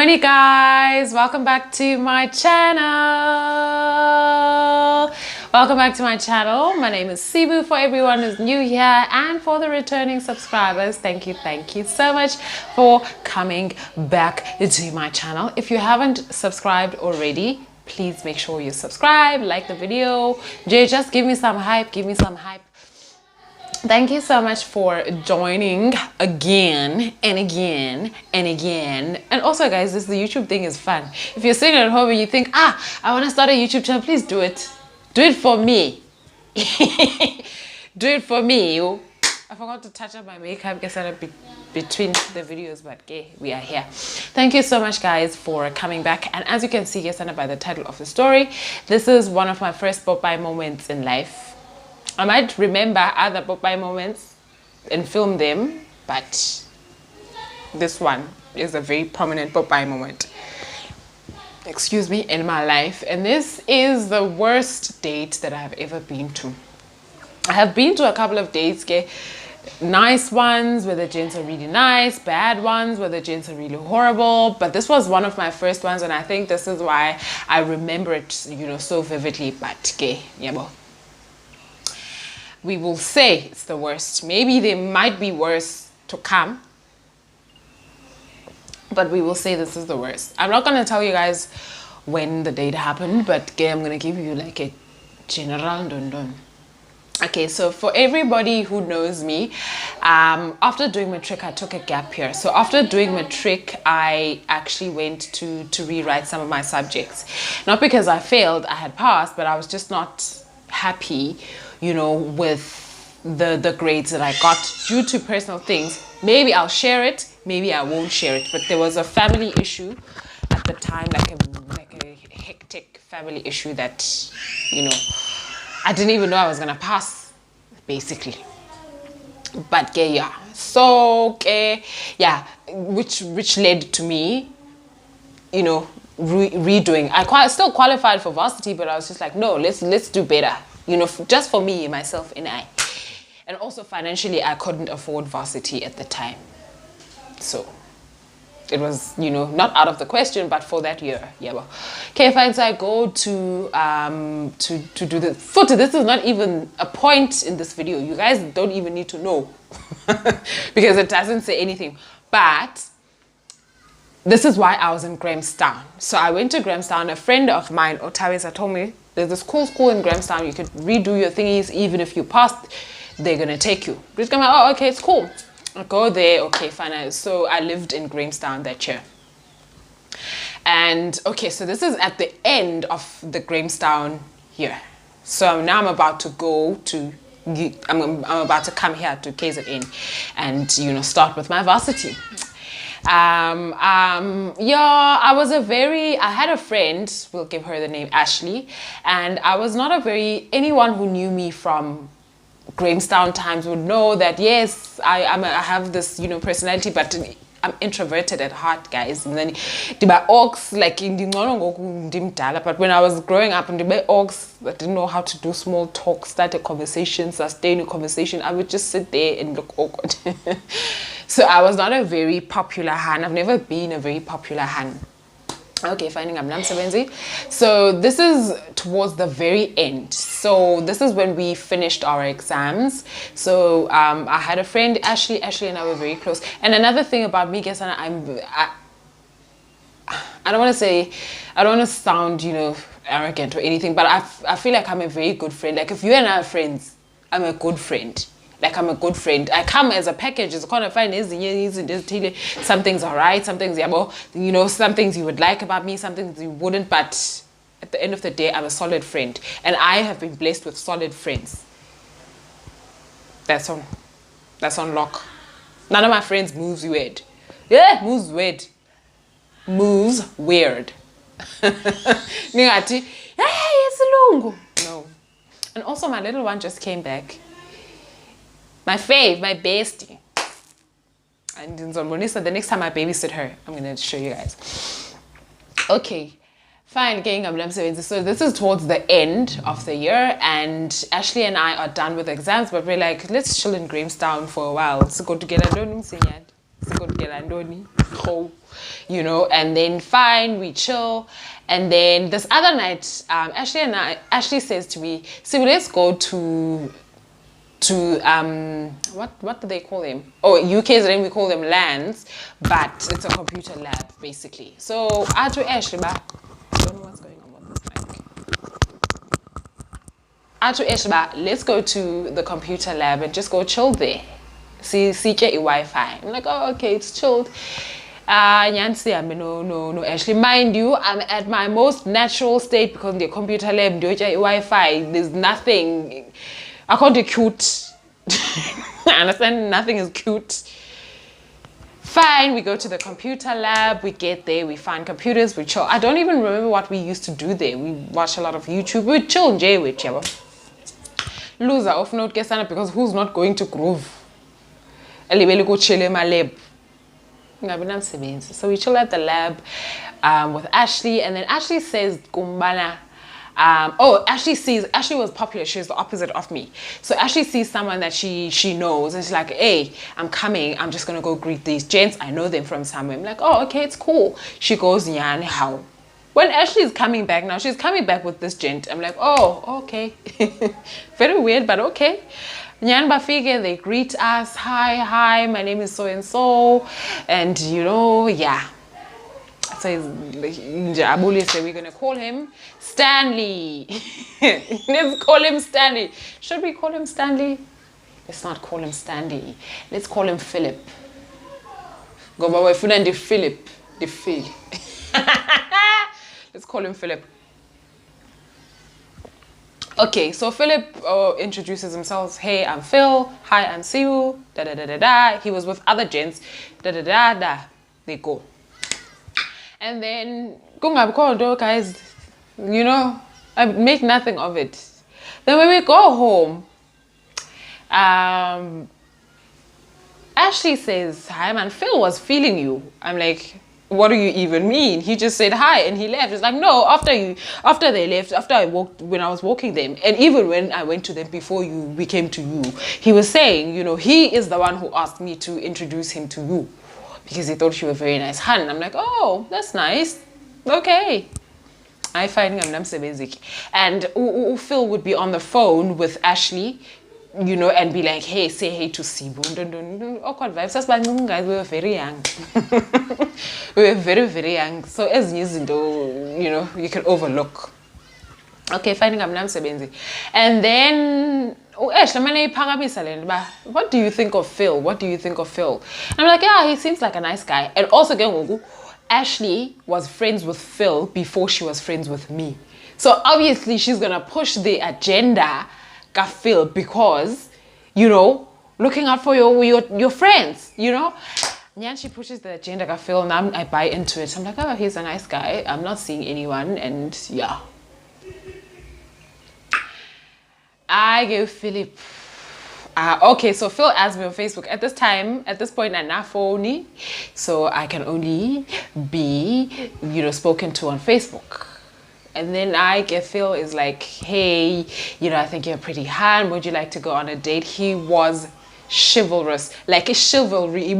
Morning guys, welcome back to my channel. My name is Sibu. For everyone who's new here and for the returning subscribers, thank you so much for coming back to my channel. If you haven't subscribed already, please make sure you subscribe, like the video. Jay, just give me some hype, Thank you so much for joining again and again and again. And also guys, this the YouTube thing is fun. If you're sitting at home and you think, I want to start a YouTube channel, please do it. Do it for me. Do it for me. I forgot to touch up my makeup between the videos, but okay, we are here. Thank you so much guys for coming back. And as you can see by the title of the story, this is one of my first Popeye moments in life. I might remember other Popeye moments and film them, but this one is a very prominent Popeye moment, excuse me, in my life. And this is the worst date that I've ever been to. I have been to a couple of dates, okay? Nice ones where the gents are really nice, bad ones where the gents are really horrible, but this was one of my first ones, and I think this is why I remember it, you know, so vividly. But okay, yeah, we will say it's the worst. Maybe there might be worse to come, but we will say this is the worst. I'm not going to tell you guys when the date happened, but okay, I'm going to give you like a general dun. Okay, so for everybody who knows me, after doing matric, I took a gap year. So after doing matric, I actually went to rewrite some of my subjects. Not because I failed, I had passed, but I was just not happy, you know, with the grades that I got due to personal things. Maybe I'll share it, maybe I won't share it, but there was a family issue at the time, like a hectic family issue that, you know, I didn't even know I was gonna pass, basically. But okay, yeah, so okay, yeah, which led to me, you know, redoing. I still qualified for varsity, but I was just like, no, let's do better, you know, just for me, myself, and I. And also financially, I couldn't afford varsity at the time, so it was, you know, not out of the question, but for that year, yeah. Well, okay, fine. So I go to do the footer. This is not even a point in this video. You guys don't even need to know because it doesn't say anything. But this is why I was in Grahamstown. So I went to Grahamstown. A friend of mine, Otawisa, told me there's this cool school in Grahamstown. You could redo your thingies. Even if you passed, they're gonna take you. Just come out, oh, okay, it's cool. I go there, okay, fine. So I lived in Grahamstown that year. And okay, so this is at the end of the Grahamstown year. So now I'm about to go to, I'm about to come here to KZN and, you know, start with my varsity. Yeah, I had a friend, we'll give her the name Ashley, and I was not anyone who knew me from Grahamstown times would know that yes, I have this, you know, personality, but I'm introverted at heart, guys. And then like but when I was growing up in the ox, I didn't know how to do small talk, start a conversation, sustain a conversation. I would just sit there and look awkward. So I was not a very popular Han. I've never been a very popular Han. Okay, finding I'm Namsebenzi. So this is towards the very end. So this is when we finished our exams. So I had a friend, Ashley and I were very close. And another thing about me, guys, I don't want to sound, you know, arrogant or anything, but I feel like I'm a very good friend. Like if you and I are friends, I'm a good friend. Like I'm a good friend. I come as a package. It's kind of fine. Some things are right, some things, you know, some things you would like about me, some things you wouldn't. But at the end of the day, I'm a solid friend, and I have been blessed with solid friends. That's on lock. None of my friends moves weird. Yeah, moves weird. Moves weird. Ningati, hey, it's lungu. No. And also, my little one just came back. My fave, my bestie. And the next time I babysit her, I'm going to show you guys. Okay, fine, gang. So this is towards the end of the year, and Ashley and I are done with exams, but we're like, let's chill in Grahamstown for a while. Let's go together. you know, and then fine, we chill. And then this other night, Ashley says to me, so let's go to what do they call them? Oh, UK's name we call them lands, but it's a computer lab basically. So I to Ashley, but I don't know what's going on with this mic. I to Ashley, but let's go to the computer lab and just go chill there. See get your Wi-Fi. I'm like, oh okay, it's chilled. Nyansi, I mean, no. Actually, mind you, I'm at my most natural state because the computer lab, Wi-Fi, there's nothing. I can't do cute. I understand nothing is cute. Fine, we go to the computer lab, we get there, we find computers, we chill. I don't even remember what we used to do there. We watch a lot of YouTube, we chill and jay with you. Loser of note get up because who's not going to groove? Go chill in my lab. So we chill at the lab with Ashley, and then Ashley says, Kumbana. Ashley was popular. She's the opposite of me. So Ashley sees someone that she knows, and she's like, hey, I'm coming. I'm just going to go greet these gents. I know them from somewhere. I'm like, oh, okay, it's cool. She goes, Yan, how? When Ashley is coming back now, she's coming back with this gent. I'm like, oh, okay. Very weird, but okay. Nyan Bafige, they greet us. Hi, my name is so and so. And, you know, yeah. So we're going to call him Stanley. Let's call him Stanley. Should we call him Stanley? Let's not call him Stanley. Let's call him Philip. Go by way, Philip. The Phil. Let's call him Philip. Okay, so Philip introduces himself. Hey, I'm Phil. Hi, I'm Siu. Da da da da da. He was with other gents. Da da da da. They go. And then, guys, you know, I make nothing of it. Then when we go home, Ashley says, hi man, Phil was feeling you. I'm like, what do you even mean? He just said hi and he left. It's like, no, after they left, when I was walking them, and even when I went to them before we came to you, he was saying, you know, he is the one who asked me to introduce him to you. Because he thought you were a very nice hun. I'm like, oh, that's nice. Okay. I find I'm so basic. And Phil would be on the phone with Ashley, you know, and be like, hey, say hey to Sibu. Awkward vibes. That's why guys, we were very young. We were very, very young. So as you know, you can overlook. Okay, finding I'm so basic. And then what do you think of Phil? What do you think of Phil? And I'm like, yeah, he seems like a nice guy. And also, Ashley was friends with Phil before she was friends with me. So obviously, she's going to push the agenda of Phil because, you know, looking out for your friends, you know. And she pushes the agenda of Phil and I buy into it. I'm like, oh, he's a nice guy. I'm not seeing anyone. And yeah. I give Philip. Okay, so Phil asked me on Facebook. At this point, I'm not phony, so I can only be, you know, spoken to on Facebook. And then I get Phil is like, hey, you know, I think you're pretty hand. Would you like to go on a date? He was chivalrous, like a chivalry.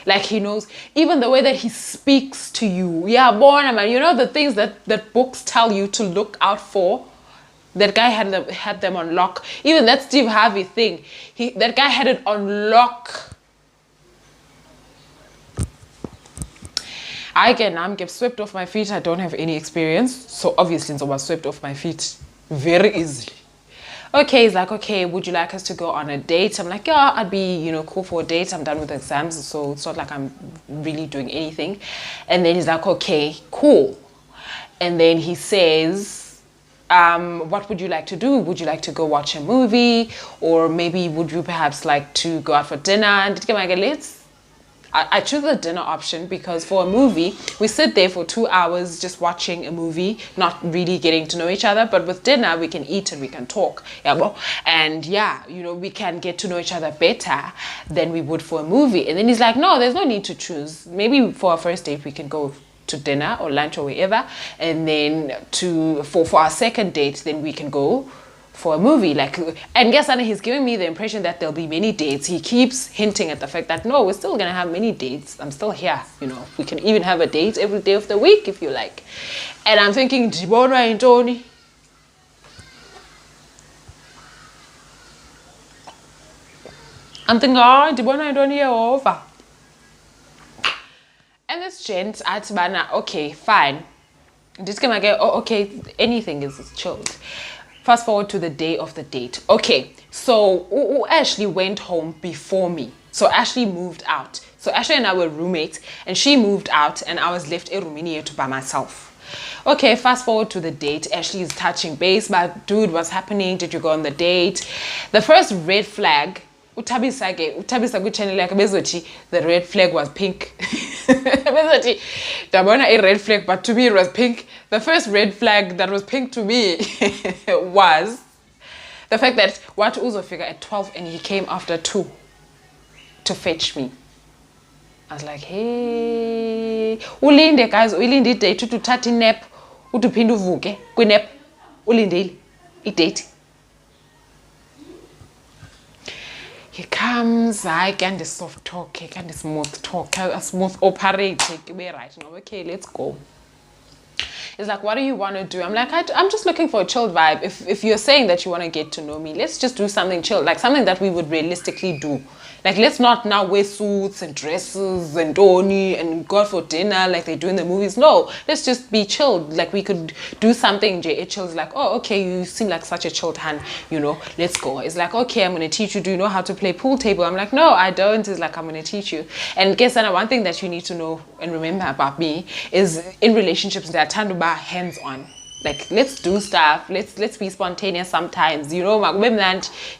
Like he knows, even the way that he speaks to you. Yeah, born man. You know the things that books tell you to look out for. That guy had them on lock. Even that Steve Harvey thing, that guy had it on lock. I'm get swept off my feet. I don't have any experience, so obviously I was swept off my feet very easily. Okay, he's like, okay, would you like us to go on a date? I'm like, yeah, I'd be, you know, cool for a date. I'm done with exams, so it's not like I'm really doing anything. And then he's like, okay, cool. And then he says, what would you like to do? Would you like to go watch a movie? Or maybe would you perhaps like to go out for dinner? And I choose the dinner option because for a movie, we sit there for 2 hours just watching a movie, not really getting to know each other. But with dinner, we can eat and we can talk. Yeah, and yeah, you know, we can get to know each other better than we would for a movie. And then he's like, no, there's no need to choose. Maybe for our first date, we can go to dinner or lunch or wherever. And then for our second date, then we can go for a movie. Like, and guess what, he's giving me the impression that there'll be many dates. He keeps hinting at the fact that no, we're still gonna have many dates. I'm still here, you know. We can even have a date every day of the week if you like. And I'm thinking, Dibona and Tony. I'm thinking, oh, Dibona and Tony are over. And this gent at Bana, okay, fine. Just gonna get, oh, okay, anything is chilled. Fast forward to the day of the date. Okay, so Ashley went home before me. So Ashley moved out. So Ashley and I were roommates, and she moved out, and I was left in Romania by myself. Okay, fast forward to the date. Ashley is touching base, but dude, what's happening? Did you go on the date? The first red flag, the red flag was pink. A red flag, but to me it was pink. The first red flag that was pink to me was the fact that what Uzo figure at 12 and he came after 2 to fetch me. I was like, hey, ulinde guys, ulinde date to thatha nap, uphinde uvuke kwi-nap, ulindile i-date. He comes, I can soft talk, I can smooth talk, a smooth operate, right? Okay, let's go. It's like, what do you want to do? I'm like, I'm just looking for a chilled vibe. If you're saying that you want to get to know me, let's just do something chill, like something that we would realistically do. Like, let's not now wear suits and dresses and doni and go out for dinner like they do in the movies. No, let's just be chilled. Like, we could do something. Chill's like, oh, okay, you seem like such a chilled hand, you know, let's go. It's like, okay, I'm going to teach you. Do you know how to play pool table? I'm like, no, I don't. It's like, I'm going to teach you. And guess what? One thing that you need to know and remember about me is in relationships, that tend to be hands-on. Like, let's do stuff. Let's be spontaneous sometimes. You know, you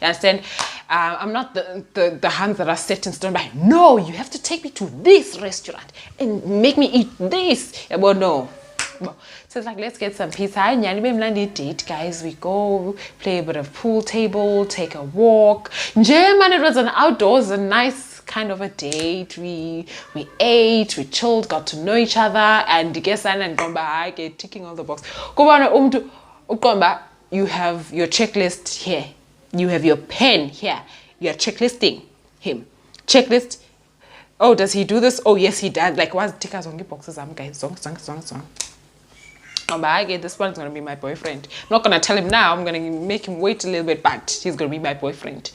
understand? I'm not the hands that are set in stone. But no, you have to take me to this restaurant and make me eat this. Well, no. So it's like, let's get some pizza. Date, guys. We go play a bit of pool table, take a walk. Man, it was an outdoors, a nice kind of a date. We ate, we chilled, got to know each other, and guess and Gomba get ticking all the box. You have your checklist here. You have your pen here. You're checklisting him. Checklist. Oh, does he do this? Oh, yes, he does. Like, what's tickers on the boxes? I'm guys, song. This one's gonna be my boyfriend. I'm not gonna tell him now. I'm gonna make him wait a little bit, but he's gonna be my boyfriend.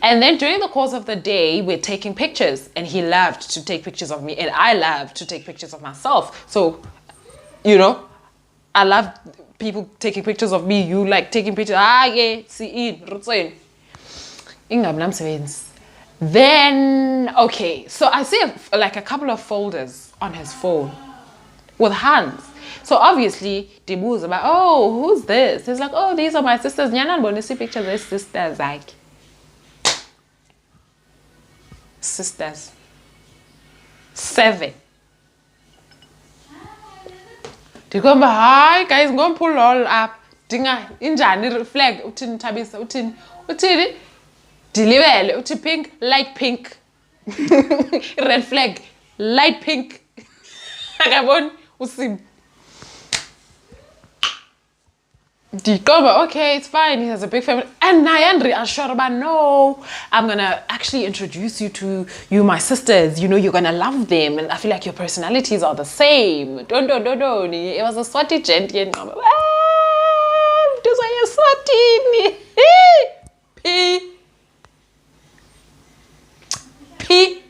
And then during the course of the day, we're taking pictures, and he loved to take pictures of me, and I loved to take pictures of myself. So, you know, I love people taking pictures of me. You like taking pictures. Then, okay, so I see like a couple of folders on his phone with hands. So obviously, Debu is about, oh, who's this? He's like, oh, these are my sisters. Nyanan want to see pictures of his sisters. Like, sisters. 7. Dikomba, hi guys, go and pull all up. Dinga, injani flag. Utin tabisa, utin, deliver, utin pink, light pink. Red flag, light pink. Agabon, usim. Okay, it's fine. He has a big family. And Nayandri Ashorba, no, I'm gonna actually introduce you to my sisters. You know, you're gonna love them, and I feel like your personalities are the same. Don't. It was a Swati gent. Those are your Swati. P.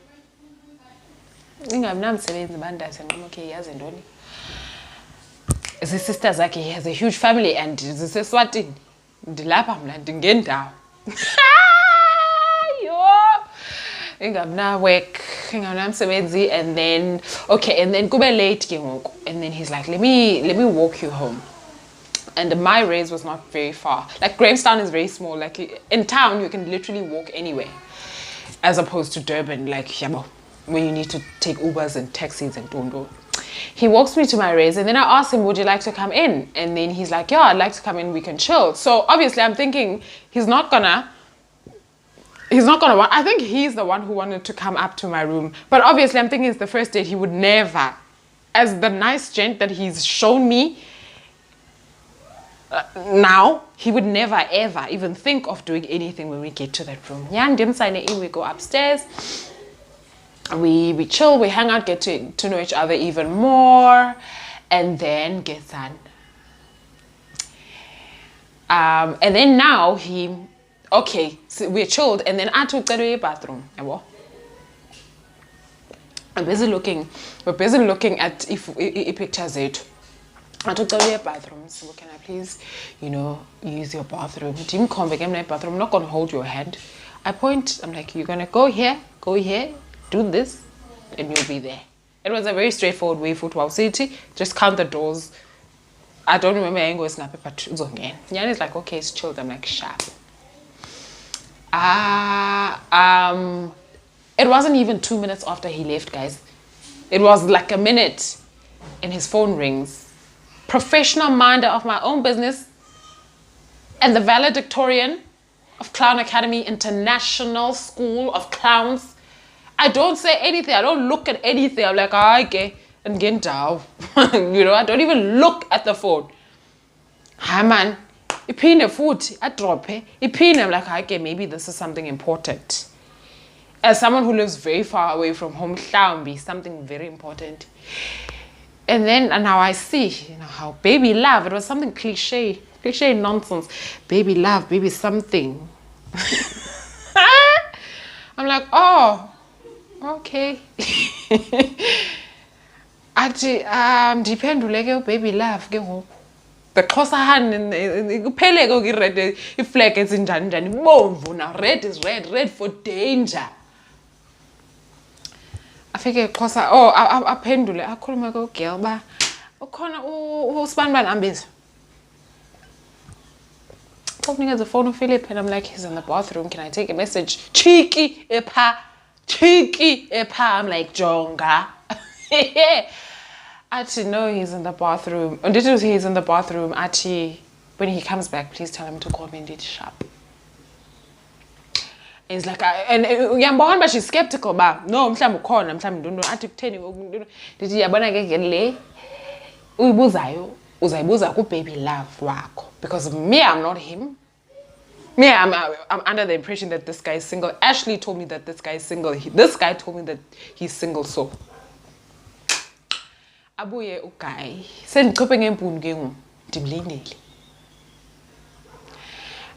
I'm not saying the band. I'm okay. Yes, and only. His sisters, like, he has a huge family, and this is what in the lap I'm landing in down. I'm now work, and then okay, and then go back late, and then he's like, let me walk you home. And my race was not very far. Like, Grahamstown is very small. Like, in town you can literally walk anywhere, as opposed to Durban, like, where you need to take Ubers and taxis and don't. He walks me to my race, and then I asked him, would you like to come in? And then he's like, yeah, I'd like to come in, we can chill. So obviously I'm thinking he's not gonna want, I think he's the one who wanted to come up to my room. But obviously I'm thinking it's the first date, he would never, as the nice gent that he's shown me, Now he would never ever even think of doing anything when we get to that room. Yeah, and we go upstairs. We chill, we hang out, get to know each other even more, and then get done. And then now so we're chilled, and then I took the bathroom. We're busy looking at if pictures it. I took the bathroom. So can I please, use your bathroom? Team convict, I'm bathroom. I'm not gonna hold your hand. I point. I'm like, you're gonna go here, do this, and you'll be there. It was a very straightforward way for 12 city. Just count the doors. I don't remember angle snap, but it's again. Yan is like, okay, it's chilled. I'm like, sharp. It wasn't even 2 minutes after he left, guys. It was like a minute, and his phone rings. Professional minder of my own business, and the valedictorian of Clown Academy International School of Clowns. I don't say anything. I don't look at anything. I'm like, okay, and get down. I don't even look at the phone. Hi, man. Ipine food. I drop it. Ipine. I'm like, okay, maybe this is something important. As someone who lives very far away from home, clown be something very important. And now I see, how baby love. It was something cliche nonsense. Baby love, baby something. I'm like, oh, okay. Depend on baby love. The Xhosa Hun kuphele ke red iflag ezinjani njani bomvu now red is red for danger. Afike Xhosa aphendule akhuluma ke ugirl ba ukhona uSibanibani ambizo. Opening the phone of Philip and I'm like, he's in the bathroom, can I take a message? Cheeky epa. I'm like, Jonga. Ati, no, he's in the bathroom. And did he's in the bathroom? Ati, when he comes back, please tell him to call me indeed sharp. He's like, but she's skeptical. But no, I'm don't know. Ati, did you abana le? Uzayibuza ku baby love wako. Because me, I'm not him. Me, I'm under the impression that this guy is single. Ashley told me that this guy is single. This guy told me that he's single. So abuye uguy sendichophe ngempunu ke ngoku ndimlindele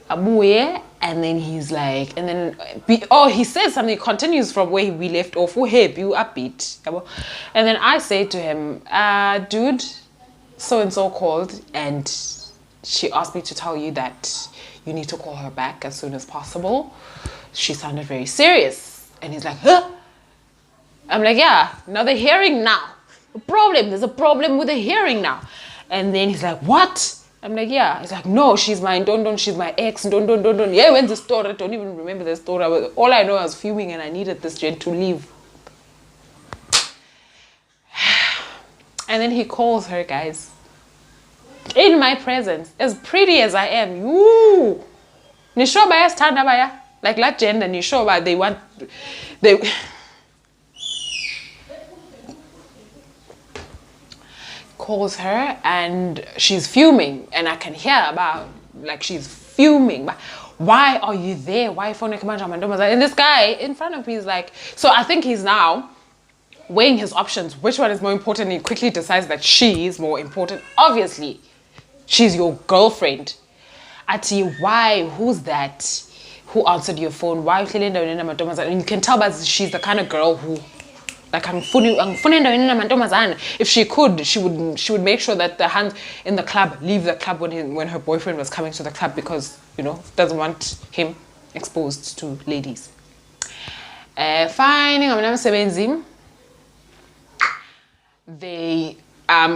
abuye, and then he's like, and then he says something, continues from where we left off. Happy upbeat, and then I say to him, dude, so and so called, and she asked me to tell you that you need to call her back as soon as possible. She sounded very serious, and he's like, huh? I'm like, yeah, now they're hearing now. There's a problem with the hearing now. And then he's like, what? I'm like, yeah. He's like, no, she's mine. Don't. She's my ex. Don't. Yeah, when's the story? I don't even remember the story. All I know, I was fuming and I needed this gent to leave. And then he calls her, guys. In my presence, as pretty as I am. Ooh. Nishoba ya stand up, like that gender, Nishoba, they calls her and she's fuming, and I can hear about like she's fuming. But why are you there? Why phone? And this guy in front of me is like, so I think he's now weighing his options. Which one is more important? He quickly decides that she is more important. Obviously, she's your girlfriend. Ati, why? Who's that? Who answered your phone? Why? And you can tell that she's the kind of girl who, like, if she could, she would make sure that the hands in the club leave the club when her boyfriend was coming to the club, because doesn't want him exposed to ladies. Fine, they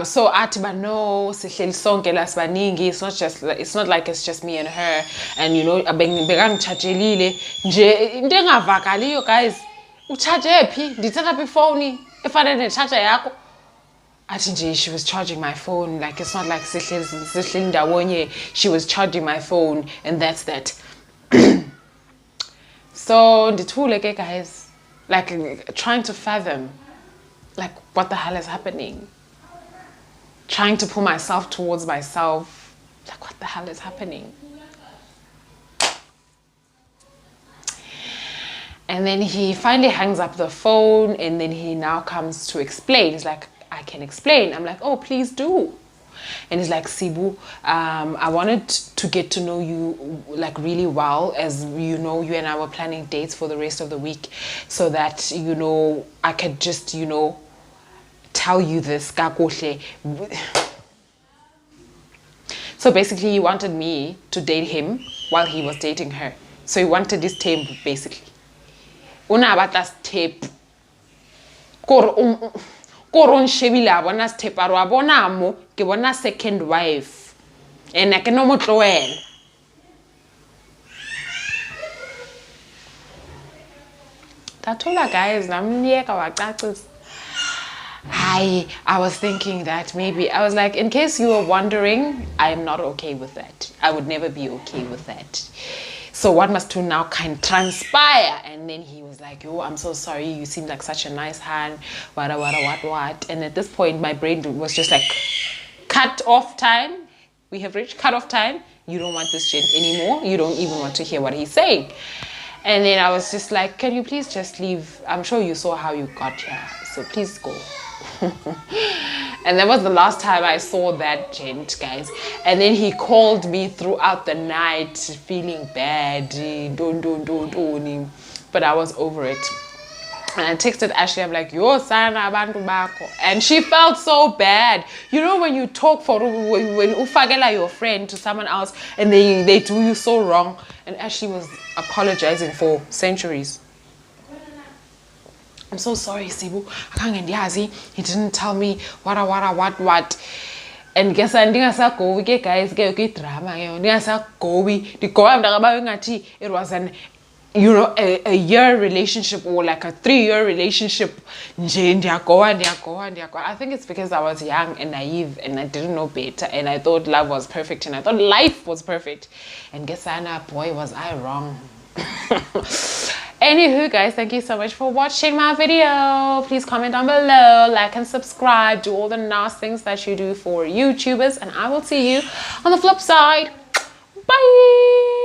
so atiba no it's not like it's just me and her, and bekangichajelile nje into engavakaliyo guys. Uchaje phi ndithatha phi phone efana necharger yakho. Athi nje she was charging my phone, like it's not like sihleli ndawonye. She was charging my phone, and that's that. So ndithule ke guys, like trying to fathom like what the hell is happening, trying to pull myself towards myself, Like, what the hell is happening? And then he finally hangs up the phone, and then he now comes to explain. He's like, I can explain. I'm like, oh, please do. And he's like, Sibu, I wanted to get to know you like really well. As you know, you and I were planning dates for the rest of the week, so that, you know, I could just, you know, tell you this. So basically he wanted me to date him while he was dating her. So he wanted this tape basically. Una batla tape. Koron shebile a bona step a wa bona mo ke bona second wife and I can no mo tloela. Tathola guys namliyeka wacacisa. I was thinking that maybe I was like, in case you were wondering, I am not okay with that. I would never be okay with that. So what must to now kind transpire? And then he was like, yo, I'm so sorry. You seem like such a nice hand. What. And at this point, my brain was just like, cut off time. We have reached cut off time. You don't want this gent anymore. You don't even want to hear what he's saying. And then I was just like, can you please just leave? I'm sure you saw how you got here. So please go. And that was the last time I saw that gent, guys. And then he called me throughout the night feeling bad. But I was over it. And I texted Ashley, I'm like, yo, sana abantu bako. And she felt so bad. You know when you talk for, when ufagela your friend to someone else and they do you so wrong. And Ashley was apologizing for centuries. I'm so sorry, Sibu. He didn't tell me what. And guess I didn't go. We get guys get drama. It was an, you know, a year relationship or like a 3-year relationship. I think it's because I was young and naive and I didn't know better and I thought love was perfect and I thought life was perfect. And guess boy, was I wrong. Anywho, guys, thank you so much for watching my video. Please comment down below, like and subscribe, do all the nice things that you do for YouTubers, and I will see you on the flip side. Bye.